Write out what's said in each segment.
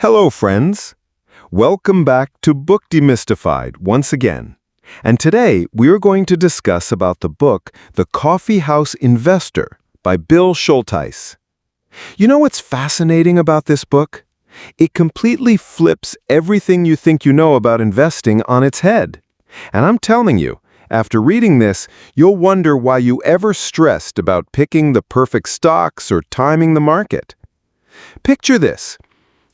Hello, friends. Welcome back to Book Demystified once again. And today we are going to discuss about the book The Coffeehouse Investor by Bill Schultheis. You know what's fascinating about this book? It completely flips everything you think you know about investing on its head. And I'm telling you, after reading this, you'll wonder why you ever stressed about picking the perfect stocks or timing the market. Picture this.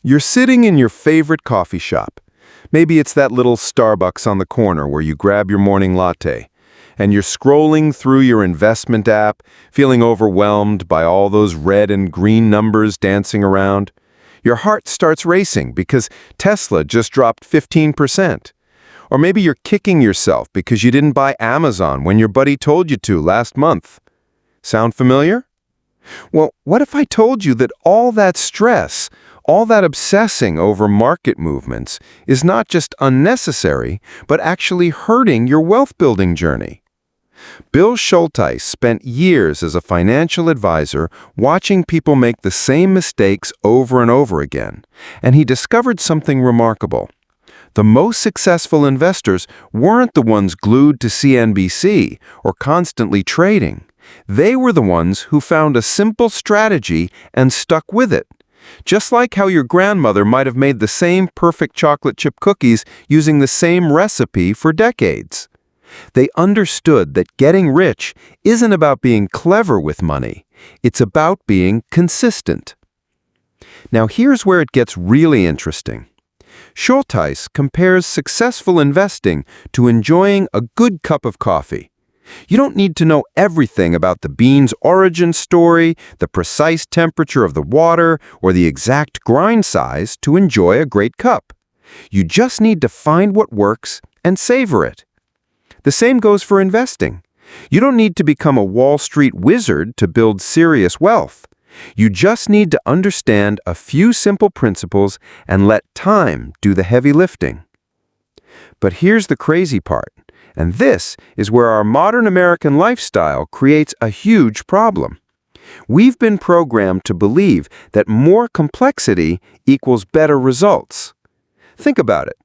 You're sitting in your favorite coffee shop. Maybe it's that little Starbucks on the corner where you grab your morning latte. And you're scrolling through your investment app, feeling overwhelmed by all those red and green numbers dancing around. Your heart starts racing because Tesla just dropped 15%. Or maybe you're kicking yourself because you didn't buy Amazon when your buddy told you to last month. Sound familiar? Well, what if I told you that all that stress, all that obsessing over market movements is not just unnecessary, but actually hurting your wealth-building journey? Bill Schultheis spent years as a financial advisor watching people make the same mistakes over and over again, and he discovered something remarkable. The most successful investors weren't the ones glued to CNBC or constantly trading. They were the ones who found a simple strategy and stuck with it. Just like how your grandmother might have made the same perfect chocolate chip cookies using the same recipe for decades. They understood that getting rich isn't about being clever with money. It's about being consistent. Now here's where it gets really interesting. Schultheis compares successful investing to enjoying a good cup of coffee. You don't need to know everything about the bean's origin story, the precise temperature of the water, or the exact grind size to enjoy a great cup. You just need to find what works and savor it. The same goes for investing. You don't need to become a Wall Street wizard to build serious wealth. You just need to understand a few simple principles and let time do the heavy lifting. But here's the crazy part. And this is where our modern American lifestyle creates a huge problem. We've been programmed to believe that more complexity equals better results. Think about it.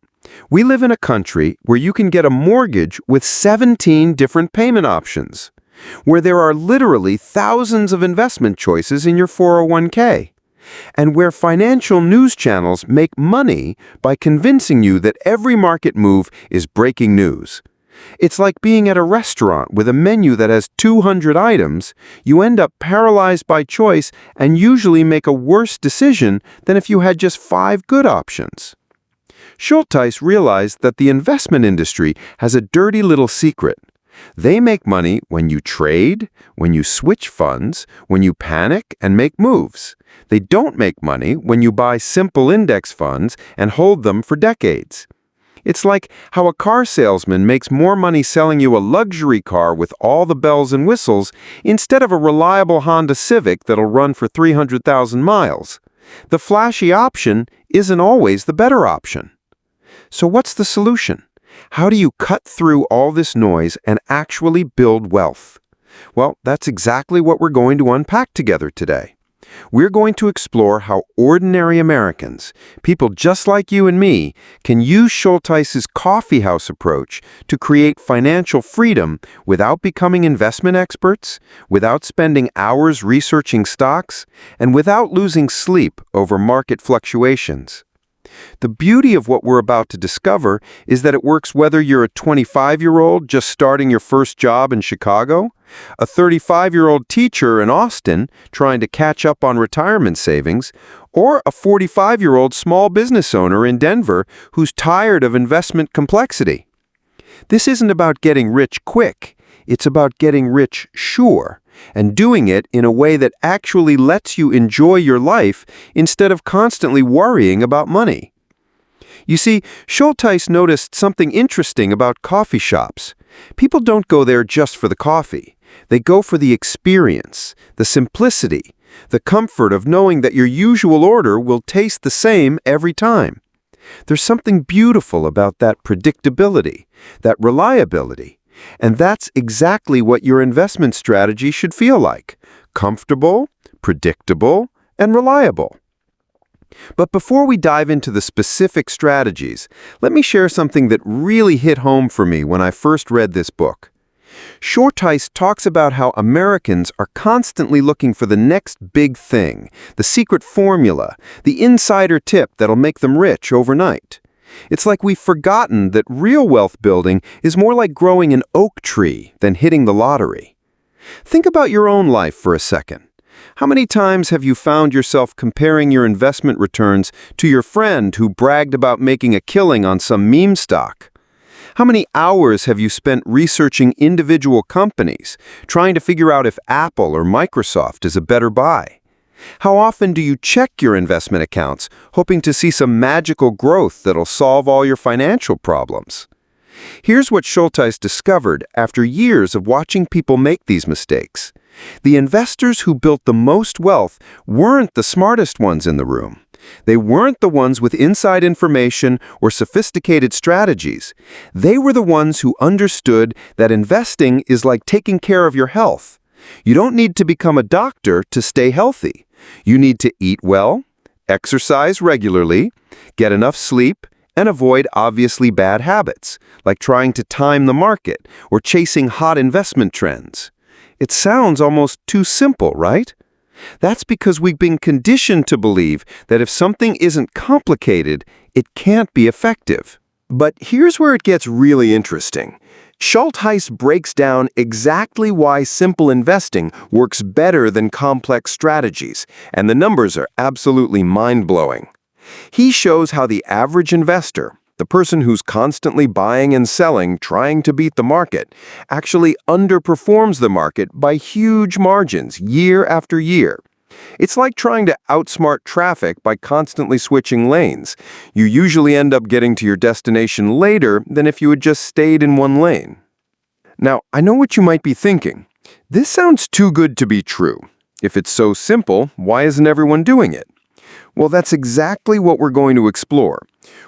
We live in a country where you can get a mortgage with 17 different payment options, where there are literally thousands of investment choices in your 401k, and where financial news channels make money by convincing you that every market move is breaking news. It's like being at a restaurant with a menu that has 200 items. You end up paralyzed by choice and usually make a worse decision than if you had just 5 good options. Schultheis realized that the investment industry has a dirty little secret. They make money when you trade, when you switch funds, when you panic and make moves. They don't make money when you buy simple index funds and hold them for decades. It's like how a car salesman makes more money selling you a luxury car with all the bells and whistles instead of a reliable Honda Civic that'll run for 300,000 miles. The flashy option isn't always the better option. So what's the solution? How do you cut through all this noise and actually build wealth? Well, that's exactly what we're going to unpack together today. We're going to explore how ordinary Americans, people just like you and me, can use Schultheis's coffeehouse approach to create financial freedom without becoming investment experts, without spending hours researching stocks, and without losing sleep over market fluctuations. The beauty of what we're about to discover is that it works whether you're a 25-year-old just starting your first job in Chicago, a 35-year-old teacher in Austin trying to catch up on retirement savings, or a 45-year-old small business owner in Denver who's tired of investment complexity. This isn't about getting rich quick. It's about getting rich sure, and doing it in a way that actually lets you enjoy your life instead of constantly worrying about money. You see, Schultheis noticed something interesting about coffee shops. People don't go there just for the coffee. They go for the experience, the simplicity, the comfort of knowing that your usual order will taste the same every time. There's something beautiful about that predictability, that reliability. And that's exactly what your investment strategy should feel like: comfortable, predictable, and reliable. But before we dive into the specific strategies, let me share something that really hit home for me when I first read this book. Schultheis talks about how Americans are constantly looking for the next big thing, the secret formula, the insider tip that'll make them rich overnight. It's like we've forgotten that real wealth building is more like growing an oak tree than hitting the lottery. Think about your own life for a second. How many times have you found yourself comparing your investment returns to your friend who bragged about making a killing on some meme stock? How many hours have you spent researching individual companies, trying to figure out if Apple or Microsoft is a better buy? How often do you check your investment accounts, hoping to see some magical growth that'll solve all your financial problems? Here's what Schultheis discovered after years of watching people make these mistakes. The investors who built the most wealth weren't the smartest ones in the room. They weren't the ones with inside information or sophisticated strategies. They were the ones who understood that investing is like taking care of your health. You don't need to become a doctor to stay healthy. You need to eat well, exercise regularly, get enough sleep, and avoid obviously bad habits, like trying to time the market or chasing hot investment trends. It sounds almost too simple, right? That's because we've been conditioned to believe that if something isn't complicated, it can't be effective. But here's where it gets really interesting. Schultheis breaks down exactly why simple investing works better than complex strategies, and the numbers are absolutely mind-blowing. He shows how the average investor, the person who's constantly buying and selling, trying to beat the market, actually underperforms the market by huge margins year after year. It's like trying to outsmart traffic by constantly switching lanes. You usually end up getting to your destination later than if you had just stayed in one lane. Now, I know what you might be thinking. This sounds too good to be true. If it's so simple, why isn't everyone doing it? Well, that's exactly what we're going to explore.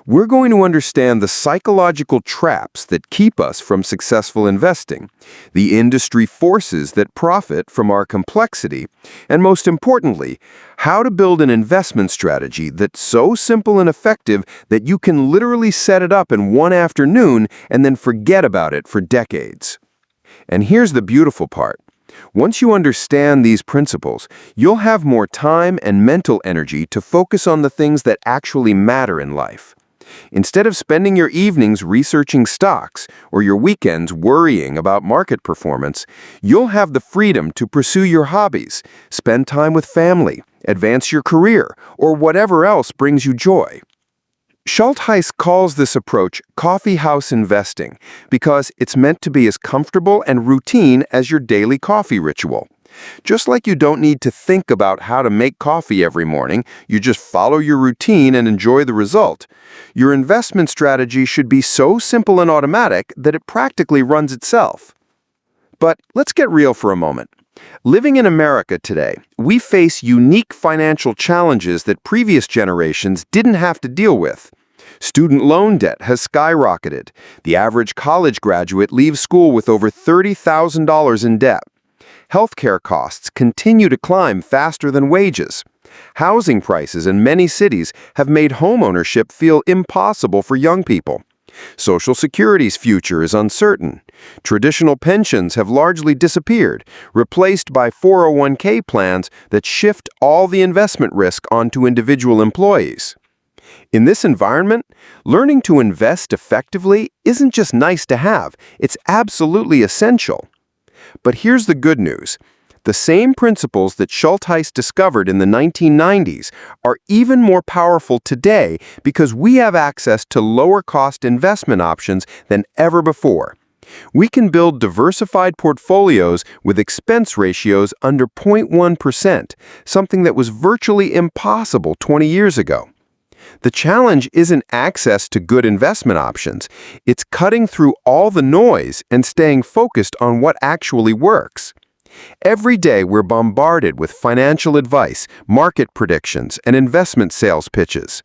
We're going to understand the psychological traps that keep us from successful investing, the industry forces that profit from our complexity, and most importantly, how to build an investment strategy that's so simple and effective that you can literally set it up in one afternoon and then forget about it for decades. And here's the beautiful part. Once you understand these principles, you'll have more time and mental energy to focus on the things that actually matter in life. Instead of spending your evenings researching stocks or your weekends worrying about market performance, you'll have the freedom to pursue your hobbies, spend time with family, advance your career, or whatever else brings you joy. Schultheis calls this approach Coffeehouse Investing because it's meant to be as comfortable and routine as your daily coffee ritual. Just like you don't need to think about how to make coffee every morning, you just follow your routine and enjoy the result. Your investment strategy should be so simple and automatic that it practically runs itself. But let's get real for a moment. Living in America today, we face unique financial challenges that previous generations didn't have to deal with. Student loan debt has skyrocketed. The average college graduate leaves school with over $30,000 in debt. Healthcare costs continue to climb faster than wages. Housing prices in many cities have made homeownership feel impossible for young people. Social Security's future is uncertain. Traditional pensions have largely disappeared, replaced by 401k plans that shift all the investment risk onto individual employees. In this environment, learning to invest effectively isn't just nice to have, it's absolutely essential. But here's the good news. The same principles that Schultheis discovered in the 1990s are even more powerful today because we have access to lower-cost investment options than ever before. We can build diversified portfolios with expense ratios under 0.1%, something that was virtually impossible 20 years ago. The challenge isn't access to good investment options. It's cutting through all the noise and staying focused on what actually works. Every day we're bombarded with financial advice, market predictions, and investment sales pitches.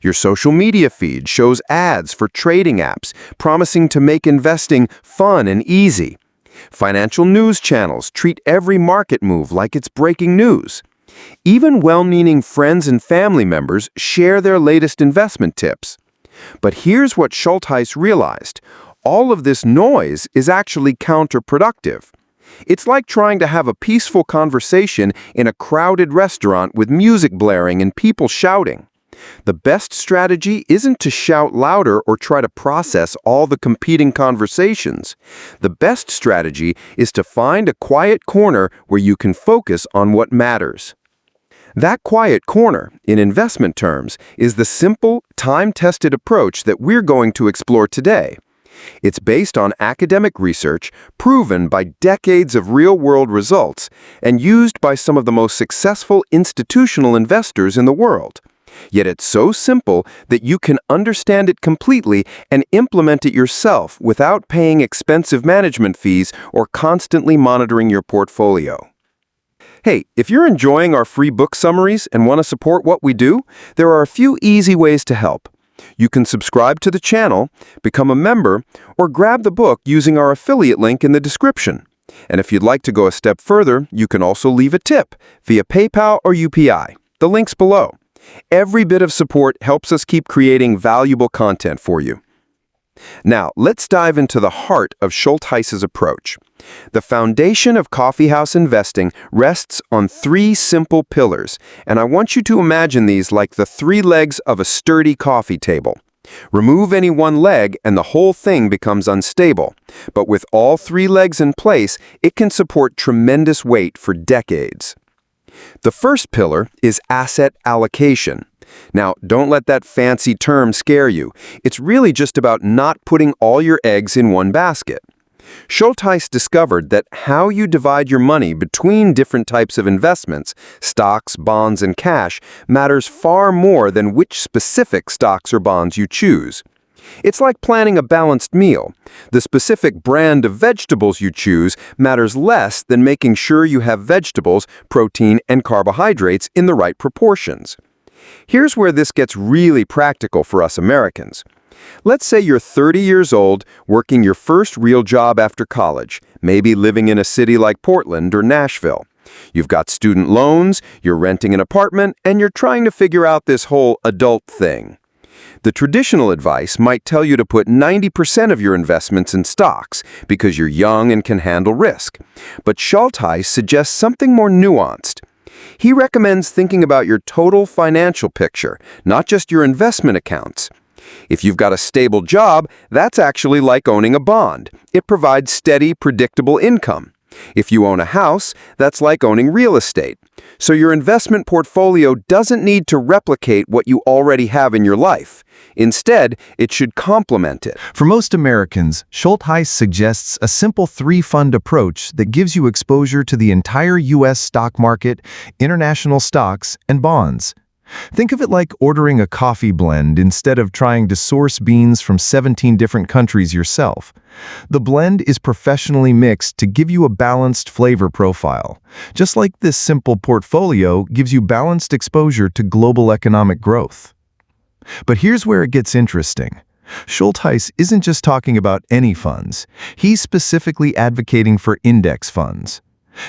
Your social media feed shows ads for trading apps promising to make investing fun and easy. Financial news channels treat every market move like it's breaking news. Even well-meaning friends and family members share their latest investment tips. But here's what Schultheis realized. All of this noise is actually counterproductive. It's like trying to have a peaceful conversation in a crowded restaurant with music blaring and people shouting. The best strategy isn't to shout louder or try to process all the competing conversations. The best strategy is to find a quiet corner where you can focus on what matters. That quiet corner, in investment terms, is the simple, time-tested approach that we're going to explore today. It's based on academic research, proven by decades of real-world results, and used by some of the most successful institutional investors in the world. Yet it's so simple that you can understand it completely and implement it yourself without paying expensive management fees or constantly monitoring your portfolio. Hey, if you're enjoying our free book summaries and want to support what we do, there are a few easy ways to help. You can subscribe to the channel, become a member, or grab the book using our affiliate link in the description. And if you'd like to go a step further, you can also leave a tip via PayPal or UPI. The link's below. Every bit of support helps us keep creating valuable content for you. Now, let's dive into the heart of Schultheis' approach. The foundation of coffeehouse investing rests on three simple pillars, and I want you to imagine these like the three legs of a sturdy coffee table. Remove any one leg and the whole thing becomes unstable, but with all three legs in place, it can support tremendous weight for decades. The first pillar is asset allocation. Now, don't let that fancy term scare you. It's really just about not putting all your eggs in one basket. Schultheis discovered that how you divide your money between different types of investments, stocks, bonds, and cash, matters far more than which specific stocks or bonds you choose. It's like planning a balanced meal. The specific brand of vegetables you choose matters less than making sure you have vegetables, protein, and carbohydrates in the right proportions. Here's where this gets really practical for us Americans. Let's say you're 30 years old, working your first real job after college, maybe living in a city like Portland or Nashville. You've got student loans, you're renting an apartment, and you're trying to figure out this whole adult thing. The traditional advice might tell you to put 90% of your investments in stocks because you're young and can handle risk. But Schultheis suggests something more nuanced. He recommends thinking about your total financial picture, not just your investment accounts. If you've got a stable job, that's actually like owning a bond. It provides steady, predictable income. If you own a house, that's like owning real estate. So your investment portfolio doesn't need to replicate what you already have in your life. Instead, it should complement it. For most Americans, Schultheis suggests a simple three-fund approach that gives you exposure to the entire U.S. stock market, international stocks, and bonds. Think of it like ordering a coffee blend instead of trying to source beans from 17 different countries yourself. The blend is professionally mixed to give you a balanced flavor profile, just like this simple portfolio gives you balanced exposure to global economic growth. But here's where it gets interesting. Schultheis isn't just talking about any funds. He's specifically advocating for index funds.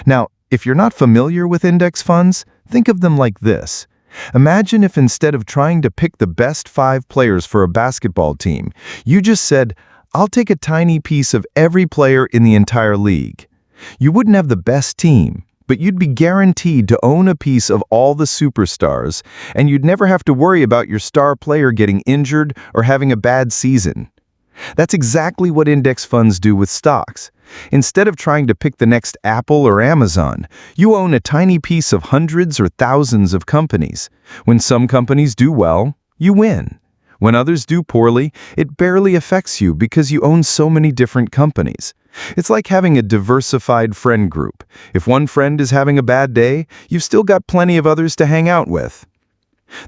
Now, if you're not familiar with index funds, think of them like this. Imagine if instead of trying to pick the best 5 players for a basketball team, you just said, "I'll take a tiny piece of every player in the entire league." You wouldn't have the best team, but you'd be guaranteed to own a piece of all the superstars, and you'd never have to worry about your star player getting injured or having a bad season. That's exactly what index funds do with stocks. Instead of trying to pick the next Apple or Amazon, you own a tiny piece of hundreds or thousands of companies. When some companies do well, you win. When others do poorly, it barely affects you because you own so many different companies. It's like having a diversified friend group. If one friend is having a bad day, you've still got plenty of others to hang out with.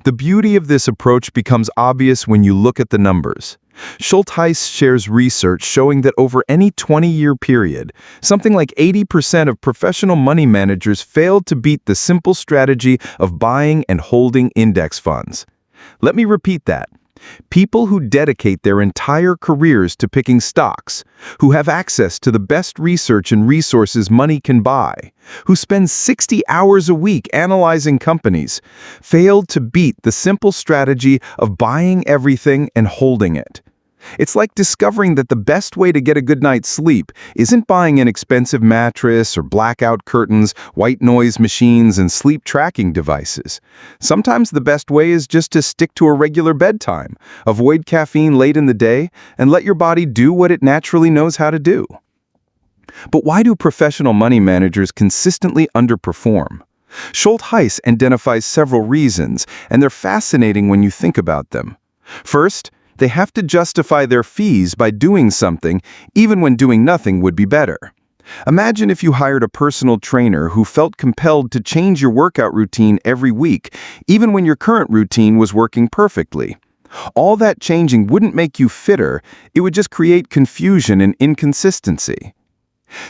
The beauty of this approach becomes obvious when you look at the numbers. Schultheis shares research showing that over any 20-year period, something like 80% of professional money managers failed to beat the simple strategy of buying and holding index funds. Let me repeat that. People who dedicate their entire careers to picking stocks, who have access to the best research and resources money can buy, who spend 60 hours a week analyzing companies, failed to beat the simple strategy of buying everything and holding it. It's like discovering that the best way to get a good night's sleep isn't buying an expensive mattress or blackout curtains, white noise machines, and sleep tracking devices. Sometimes the best way is just to stick to a regular bedtime, avoid caffeine late in the day, and let your body do what it naturally knows how to do. But why do professional money managers consistently underperform? Schultheis identifies several reasons, and they're fascinating when you think about them. First, they have to justify their fees by doing something, even when doing nothing would be better. Imagine if you hired a personal trainer who felt compelled to change your workout routine every week, even when your current routine was working perfectly. All that changing wouldn't make you fitter, it would just create confusion and inconsistency.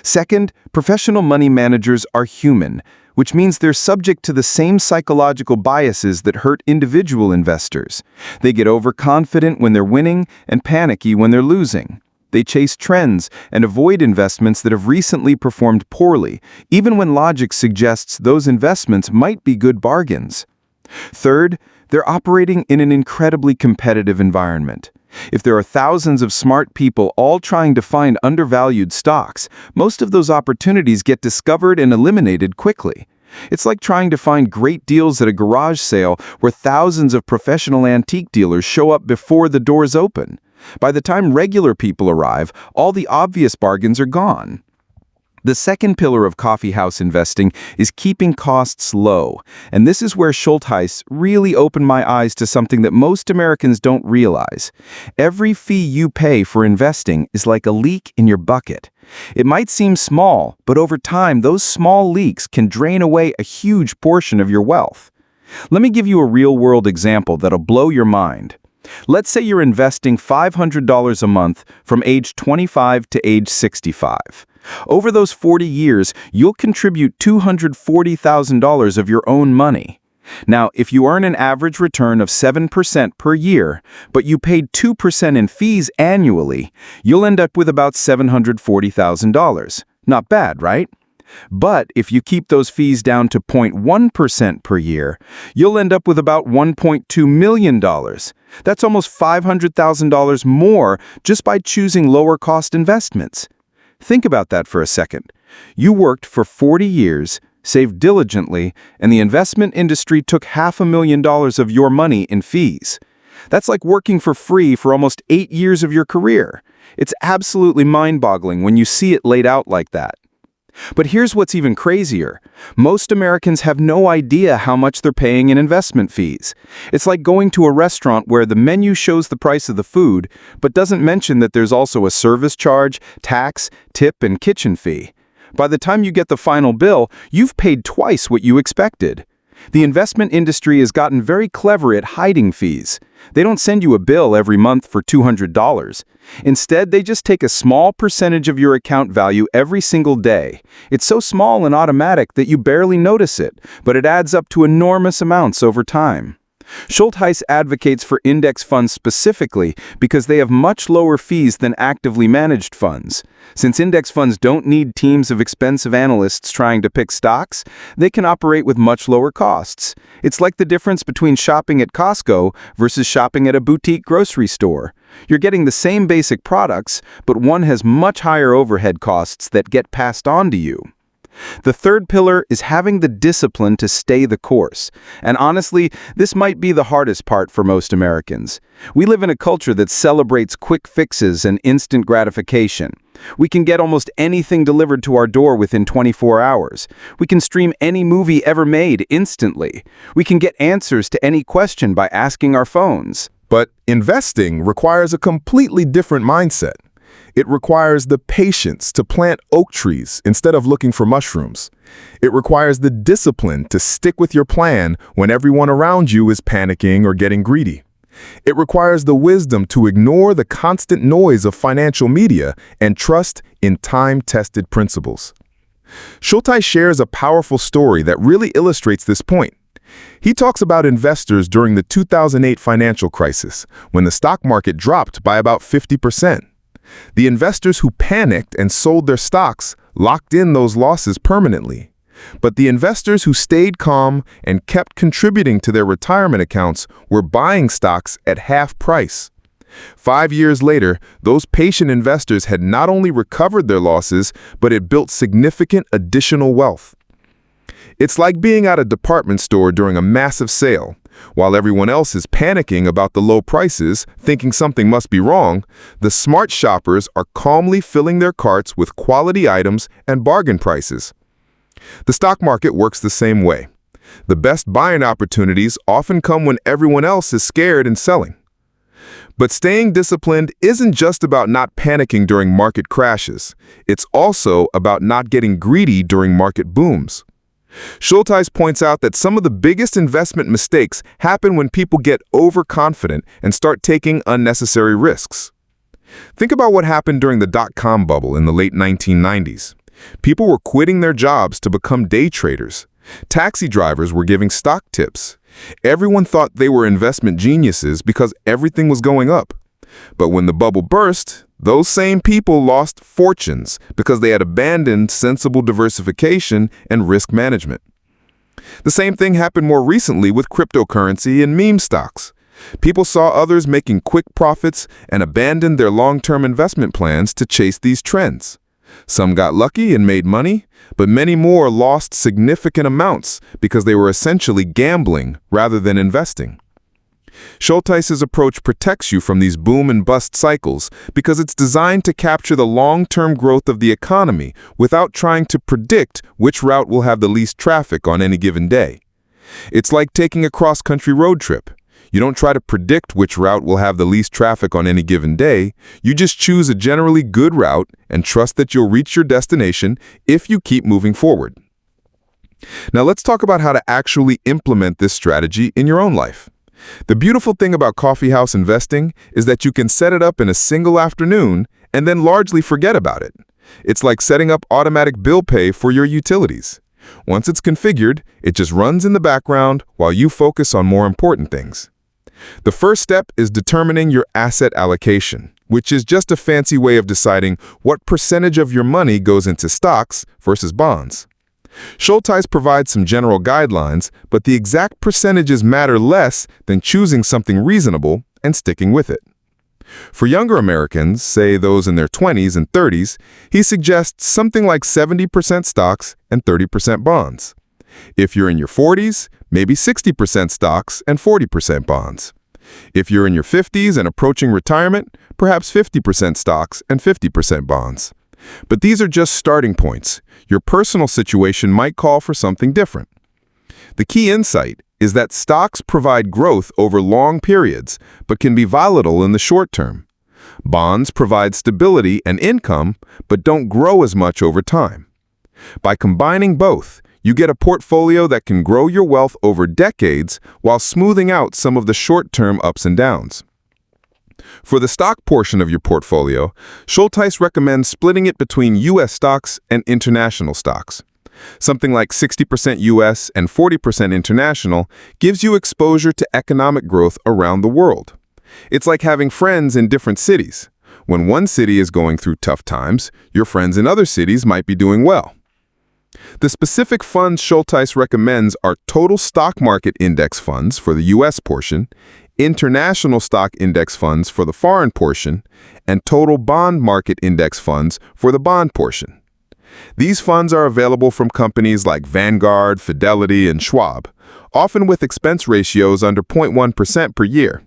Second, professional money managers are human, which means they're subject to the same psychological biases that hurt individual investors. They get overconfident when they're winning and panicky when they're losing. They chase trends and avoid investments that have recently performed poorly, even when logic suggests those investments might be good bargains. Third, they're operating in an incredibly competitive environment. If there are thousands of smart people all trying to find undervalued stocks, most of those opportunities get discovered and eliminated quickly. It's like trying to find great deals at a garage sale where thousands of professional antique dealers show up before the doors open. By the time regular people arrive, all the obvious bargains are gone. The second pillar of coffeehouse investing is keeping costs low, and this is where Schultheis really opened my eyes to something that most Americans don't realize. Every fee you pay for investing is like a leak in your bucket. It might seem small, but over time, those small leaks can drain away a huge portion of your wealth. Let me give you a real-world example that'll blow your mind. Let's say you're investing $500 a month from age 25 to age 65. Over those 40 years, you'll contribute $240,000 of your own money. Now, if you earn an average return of 7% per year, but you paid 2% in fees annually, you'll end up with about $740,000. Not bad, right? But if you keep those fees down to 0.1% per year, you'll end up with about $1.2 million. That's almost $500,000 more just by choosing lower-cost investments. Think about that for a second. You worked for 40 years, saved diligently, and the investment industry took $500,000 of your money in fees. That's like working for free for almost 8 years of your career. It's absolutely mind-boggling when you see it laid out like that. But here's what's even crazier. Most Americans have no idea how much they're paying in investment fees. It's like going to a restaurant where the menu shows the price of the food, but doesn't mention that there's also a service charge, tax, tip, and kitchen fee. By the time you get the final bill, you've paid twice what you expected. The investment industry has gotten very clever at hiding fees. They don't send you a bill every month for $200. Instead, they just take a small percentage of your account value every single day. It's so small and automatic that you barely notice it, but it adds up to enormous amounts over time. Schultheis advocates for index funds specifically because they have much lower fees than actively managed funds. Since index funds don't need teams of expensive analysts trying to pick stocks, they can operate with much lower costs. It's like the difference between shopping at Costco versus shopping at a boutique grocery store. You're getting the same basic products, but one has much higher overhead costs that get passed on to you. The third pillar is having the discipline to stay the course. And honestly, this might be the hardest part for most Americans. We live in a culture that celebrates quick fixes and instant gratification. We can get almost anything delivered to our door within 24 hours. We can stream any movie ever made instantly. We can get answers to any question by asking our phones. But investing requires a completely different mindset. It requires the patience to plant oak trees instead of looking for mushrooms. It requires the discipline to stick with your plan when everyone around you is panicking or getting greedy. It requires the wisdom to ignore the constant noise of financial media and trust in time-tested principles. Schultheis shares a powerful story that really illustrates this point. He talks about investors during the 2008 financial crisis, when the stock market dropped by about 50%. The investors who panicked and sold their stocks locked in those losses permanently. But the investors who stayed calm and kept contributing to their retirement accounts were buying stocks at half price. 5 years later, those patient investors had not only recovered their losses, but had built significant additional wealth. It's like being at a department store during a massive sale. While everyone else is panicking about the low prices, thinking something must be wrong, the smart shoppers are calmly filling their carts with quality items and bargain prices. The stock market works the same way. The best buying opportunities often come when everyone else is scared and selling. But staying disciplined isn't just about not panicking during market crashes. It's also about not getting greedy during market booms. Schultheis points out that some of the biggest investment mistakes happen when people get overconfident and start taking unnecessary risks. Think about what happened during the dot-com bubble in the late 1990s. People were quitting their jobs to become day traders. Taxi drivers were giving stock tips. Everyone thought they were investment geniuses because everything was going up. But when the bubble burst, those same people lost fortunes because they had abandoned sensible diversification and risk management. The same thing happened more recently with cryptocurrency and meme stocks. People saw others making quick profits and abandoned their long-term investment plans to chase these trends. Some got lucky and made money, but many more lost significant amounts because they were essentially gambling rather than investing. Schultheis's approach protects you from these boom and bust cycles because it's designed to capture the long-term growth of the economy without trying to predict which route will have the least traffic on any given day. It's like taking a cross-country road trip. You don't try to predict which route will have the least traffic on any given day. You just choose a generally good route and trust that you'll reach your destination if you keep moving forward. Now let's talk about how to actually implement this strategy in your own life. The beautiful thing about Coffeehouse investing is that you can set it up in a single afternoon and then largely forget about it. It's like setting up automatic bill pay for your utilities. Once it's configured, it just runs in the background while you focus on more important things. The first step is determining your asset allocation, which is just a fancy way of deciding what percentage of your money goes into stocks versus bonds. Schultheis provides some general guidelines, but the exact percentages matter less than choosing something reasonable and sticking with it. For younger Americans, say those in their 20s and 30s, he suggests something like 70% stocks and 30% bonds. If you're in your 40s, maybe 60% stocks and 40% bonds. If you're in your 50s and approaching retirement, perhaps 50% stocks and 50% bonds. But these are just starting points. Your personal situation might call for something different. The key insight is that stocks provide growth over long periods, but can be volatile in the short term. Bonds provide stability and income, but don't grow as much over time. By combining both, you get a portfolio that can grow your wealth over decades while smoothing out some of the short-term ups and downs. For the stock portion of your portfolio, Schultheis recommends splitting it between U.S. stocks and international stocks. Something like 60% U.S. and 40% international gives you exposure to economic growth around the world. It's like having friends in different cities. When one city is going through tough times, your friends in other cities might be doing well. The specific funds Schultheis recommends are total stock market index funds for the U.S. portion, international stock index funds for the foreign portion, and total bond market index funds for the bond portion. These funds are available from companies like Vanguard, Fidelity, and Schwab, often with expense ratios under 0.1% per year.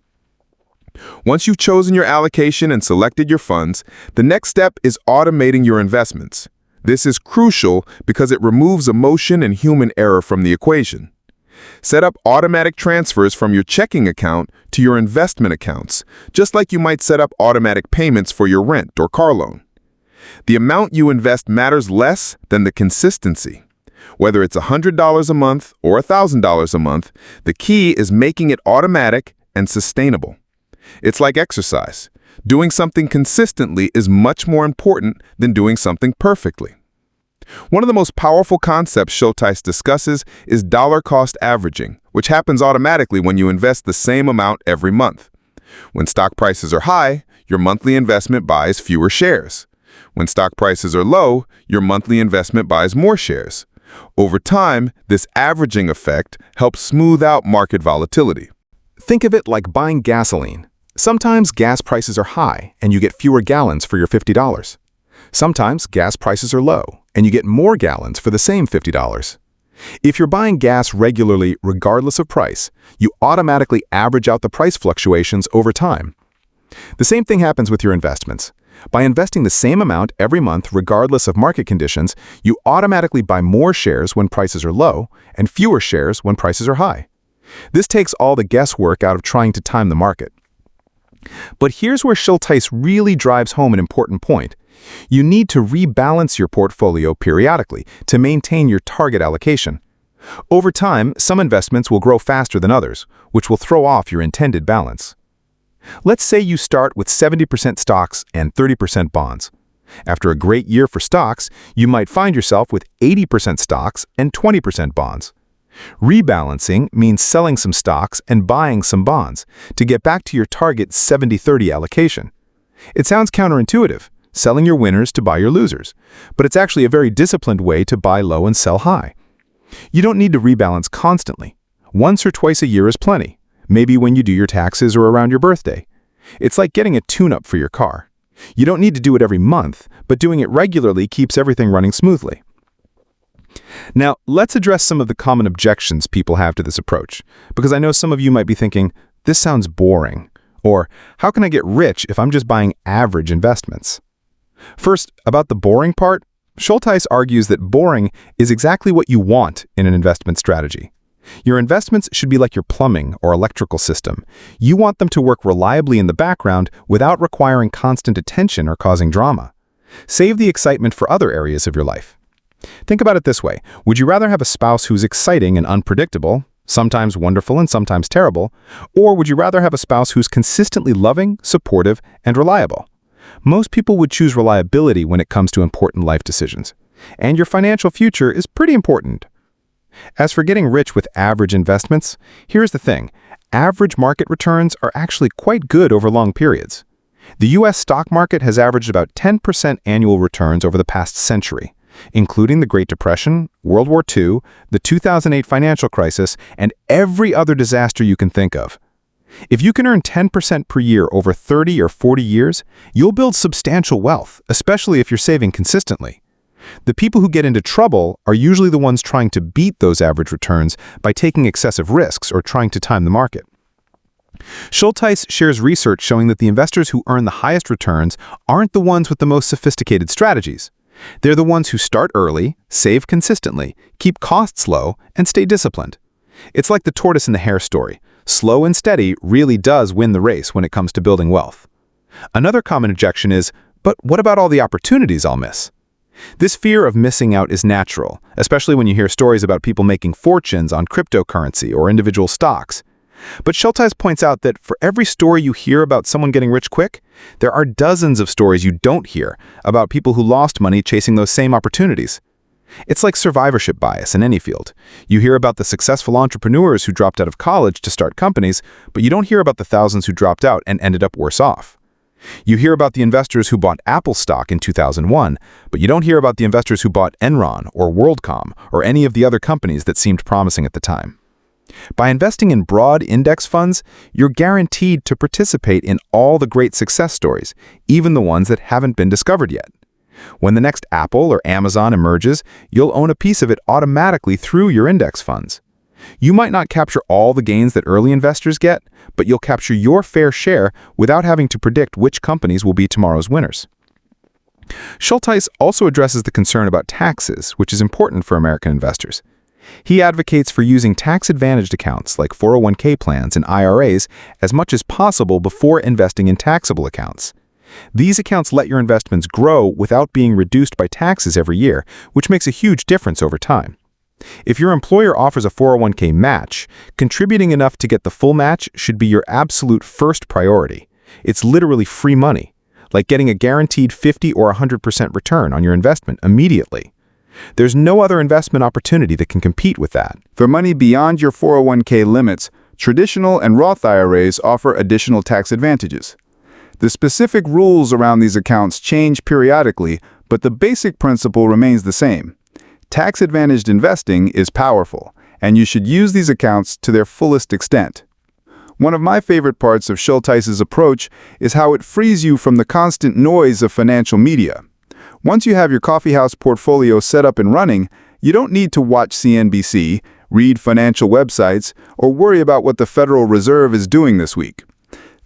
Once you've chosen your allocation and selected your funds, the next step is automating your investments. This is crucial because it removes emotion and human error from the equation. Set up automatic transfers from your checking account to your investment accounts, just like you might set up automatic payments for your rent or car loan. The amount you invest matters less than the consistency. Whether it's $100 a month or $1,000 a month, the key is making it automatic and sustainable. It's like exercise. Doing something consistently is much more important than doing something perfectly. One of the most powerful concepts Schultheis discusses is dollar cost averaging, which happens automatically when you invest the same amount every month. When stock prices are high, your monthly investment buys fewer shares. When stock prices are low, your monthly investment buys more shares. Over time, this averaging effect helps smooth out market volatility. Think of it like buying gasoline. Sometimes gas prices are high and you get fewer gallons for your $50. Sometimes gas prices are low and you get more gallons for the same $50. If you're buying gas regularly regardless of price, you automatically average out the price fluctuations over time. The same thing happens with your investments. By investing the same amount every month regardless of market conditions, you automatically buy more shares when prices are low and fewer shares when prices are high. This takes all the guesswork out of trying to time the market. But here's where Schultheis really drives home an important point. You need to rebalance your portfolio periodically to maintain your target allocation. Over time, some investments will grow faster than others, which will throw off your intended balance. Let's say you start with 70% stocks and 30% bonds. After a great year for stocks, you might find yourself with 80% stocks and 20% bonds. Rebalancing means selling some stocks and buying some bonds to get back to your target 70-30 allocation. It sounds counterintuitive, selling your winners to buy your losers, but it's actually a very disciplined way to buy low and sell high. You don't need to rebalance constantly. Once or twice a year is plenty, maybe when you do your taxes or around your birthday. It's like getting a tune-up for your car. You don't need to do it every month, but doing it regularly keeps everything running smoothly. Now, let's address some of the common objections people have to this approach, because I know some of you might be thinking, this sounds boring, or how can I get rich if I'm just buying average investments? First, about the boring part, Schultheis argues that boring is exactly what you want in an investment strategy. Your investments should be like your plumbing or electrical system. You want them to work reliably in the background without requiring constant attention or causing drama. Save the excitement for other areas of your life. Think about it this way. Would you rather have a spouse who's exciting and unpredictable, sometimes wonderful and sometimes terrible, or would you rather have a spouse who's consistently loving, supportive, and reliable? Most people would choose reliability when it comes to important life decisions. And your financial future is pretty important. As for getting rich with average investments, here's the thing. Average market returns are actually quite good over long periods. The U.S. stock market has averaged about 10% annual returns over the past century, including the Great Depression, World War II, the 2008 financial crisis, and every other disaster you can think of. If you can earn 10% per year over 30 or 40 years, you'll build substantial wealth, especially if you're saving consistently. The people who get into trouble are usually the ones trying to beat those average returns by taking excessive risks or trying to time the market. Schultheis shares research showing that the investors who earn the highest returns aren't the ones with the most sophisticated strategies. They're the ones who start early, save consistently, keep costs low, and stay disciplined. It's like the tortoise and the hare story. Slow and steady really does win the race when it comes to building wealth. Another common objection is, but what about all the opportunities I'll miss? This fear of missing out is natural, especially when you hear stories about people making fortunes on cryptocurrency or individual stocks. But Schultheis points out that for every story you hear about someone getting rich quick, there are dozens of stories you don't hear about people who lost money chasing those same opportunities. It's like survivorship bias in any field. You hear about the successful entrepreneurs who dropped out of college to start companies, but you don't hear about the thousands who dropped out and ended up worse off. You hear about the investors who bought Apple stock in 2001, but you don't hear about the investors who bought Enron or WorldCom or any of the other companies that seemed promising at the time. By investing in broad index funds, you're guaranteed to participate in all the great success stories, even the ones that haven't been discovered yet. When the next Apple or Amazon emerges, you'll own a piece of it automatically through your index funds. You might not capture all the gains that early investors get, but you'll capture your fair share without having to predict which companies will be tomorrow's winners. Schultheis also addresses the concern about taxes, which is important for American investors. He advocates for using tax-advantaged accounts like 401k plans and IRAs as much as possible before investing in taxable accounts. These accounts let your investments grow without being reduced by taxes every year, which makes a huge difference over time. If your employer offers a 401k match, contributing enough to get the full match should be your absolute first priority. It's literally free money, like getting a guaranteed 50 or 100% return on your investment immediately. There's no other investment opportunity that can compete with that. For money beyond your 401k limits, traditional and Roth IRAs offer additional tax advantages. The specific rules around these accounts change periodically, but the basic principle remains the same. Tax-advantaged investing is powerful, and you should use these accounts to their fullest extent. One of my favorite parts of Schultheis's approach is how it frees you from the constant noise of financial media. Once you have your coffeehouse portfolio set up and running, you don't need to watch CNBC, read financial websites, or worry about what the Federal Reserve is doing this week.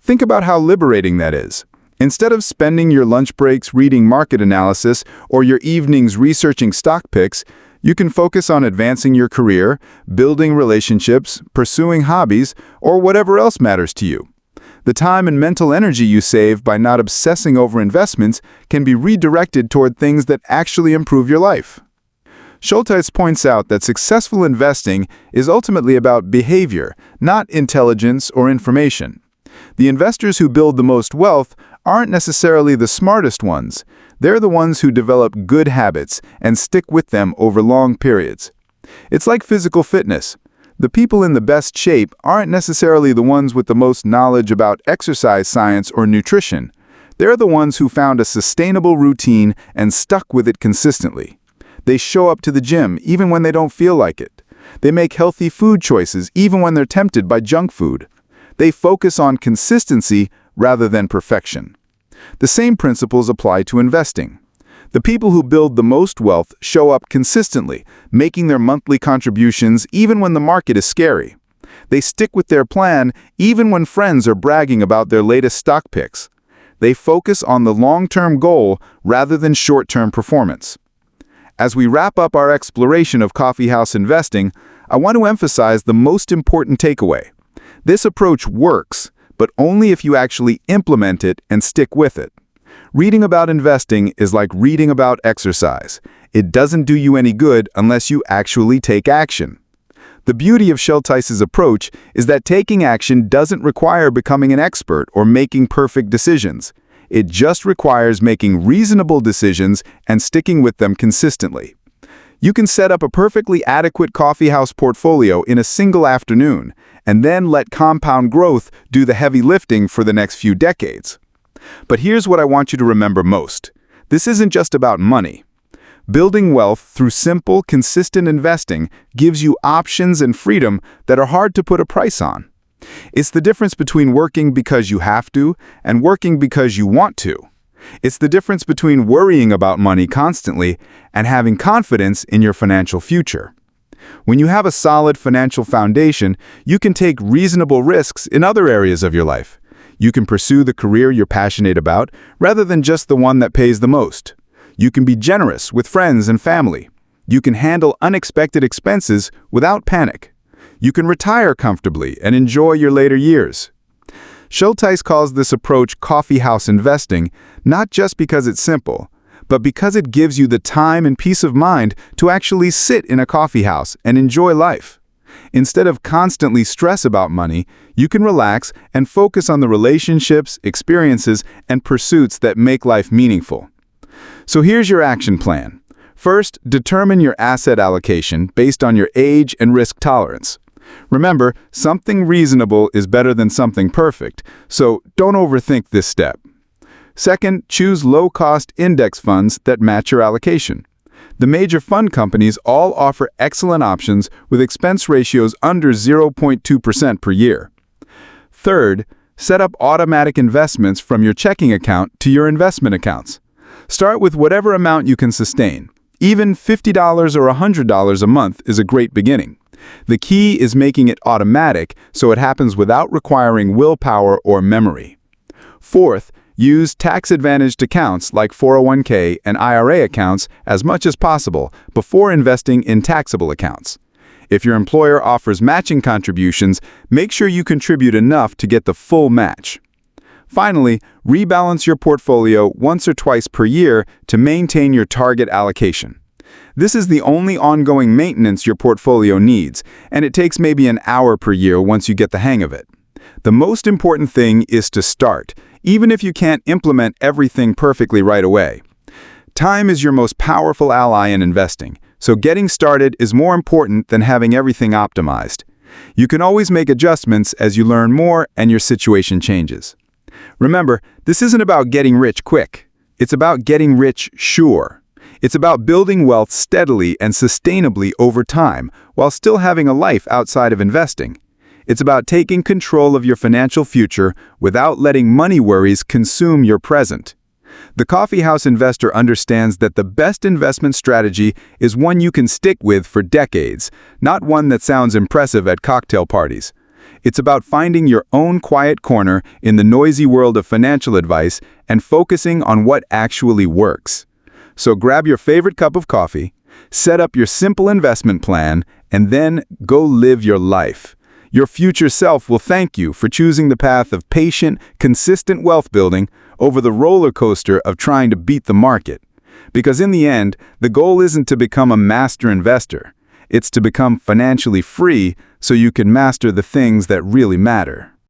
Think about how liberating that is. Instead of spending your lunch breaks reading market analysis or your evenings researching stock picks, you can focus on advancing your career, building relationships, pursuing hobbies, or whatever else matters to you. The time and mental energy you save by not obsessing over investments can be redirected toward things that actually improve your life. Schultheis points out that successful investing is ultimately about behavior, not intelligence or information. The investors who build the most wealth aren't necessarily the smartest ones. They're the ones who develop good habits and stick with them over long periods. It's like physical fitness. The people in the best shape aren't necessarily the ones with the most knowledge about exercise science or nutrition. They're the ones who found a sustainable routine and stuck with it consistently. They show up to the gym even when they don't feel like it. They make healthy food choices even when they're tempted by junk food. They focus on consistency rather than perfection. The same principles apply to investing. The people who build the most wealth show up consistently, making their monthly contributions even when the market is scary. They stick with their plan even when friends are bragging about their latest stock picks. They focus on the long-term goal rather than short-term performance. As we wrap up our exploration of coffeehouse investing, I want to emphasize the most important takeaway. This approach works, but only if you actually implement it and stick with it. Reading about investing is like reading about exercise. It doesn't do you any good unless you actually take action. The beauty of Schultheis's approach is that taking action doesn't require becoming an expert or making perfect decisions. It just requires making reasonable decisions and sticking with them consistently. You can set up a perfectly adequate coffeehouse portfolio in a single afternoon, and then let compound growth do the heavy lifting for the next few decades. But here's what I want you to remember most. This isn't just about money. Building wealth through simple, consistent investing gives you options and freedom that are hard to put a price on. It's the difference between working because you have to and working because you want to. It's the difference between worrying about money constantly and having confidence in your financial future. When you have a solid financial foundation, you can take reasonable risks in other areas of your life. You can pursue the career you're passionate about rather than just the one that pays the most. You can be generous with friends and family. You can handle unexpected expenses without panic. You can retire comfortably and enjoy your later years. Schultheis calls this approach coffeehouse investing, not just because it's simple, but because it gives you the time and peace of mind to actually sit in a coffeehouse and enjoy life. Instead of constantly stress about money, you can relax and focus on the relationships, experiences, and pursuits that make life meaningful. So here's your action plan. First, determine your asset allocation based on your age and risk tolerance. Remember, something reasonable is better than something perfect, so don't overthink this step. Second, choose low-cost index funds that match your allocation. The major fund companies all offer excellent options with expense ratios under 0.2% per year. Third, set up automatic investments from your checking account to your investment accounts. Start with whatever amount you can sustain. Even $50 or $100 a month is a great beginning. The key is making it automatic so it happens without requiring willpower or memory. Fourth, use tax-advantaged accounts like 401k and IRA accounts as much as possible before investing in taxable accounts. If your employer offers matching contributions, make sure you contribute enough to get the full match. Finally, rebalance your portfolio once or twice per year to maintain your target allocation. This is the only ongoing maintenance your portfolio needs, and it takes maybe an hour per year once you get the hang of it. The most important thing is to start, even if you can't implement everything perfectly right away. Time is your most powerful ally in investing. So getting started is more important than having everything optimized. You can always make adjustments as you learn more and your situation changes. Remember, this isn't about getting rich quick. It's about getting rich sure. It's about building wealth steadily and sustainably over time while still having a life outside of investing. It's about taking control of your financial future without letting money worries consume your present. The Coffeehouse Investor understands that the best investment strategy is one you can stick with for decades, not one that sounds impressive at cocktail parties. It's about finding your own quiet corner in the noisy world of financial advice and focusing on what actually works. So grab your favorite cup of coffee, set up your simple investment plan, and then go live your life. Your future self will thank you for choosing the path of patient, consistent wealth building over the roller coaster of trying to beat the market. Because in the end, the goal isn't to become a master investor. It's to become financially free so you can master the things that really matter.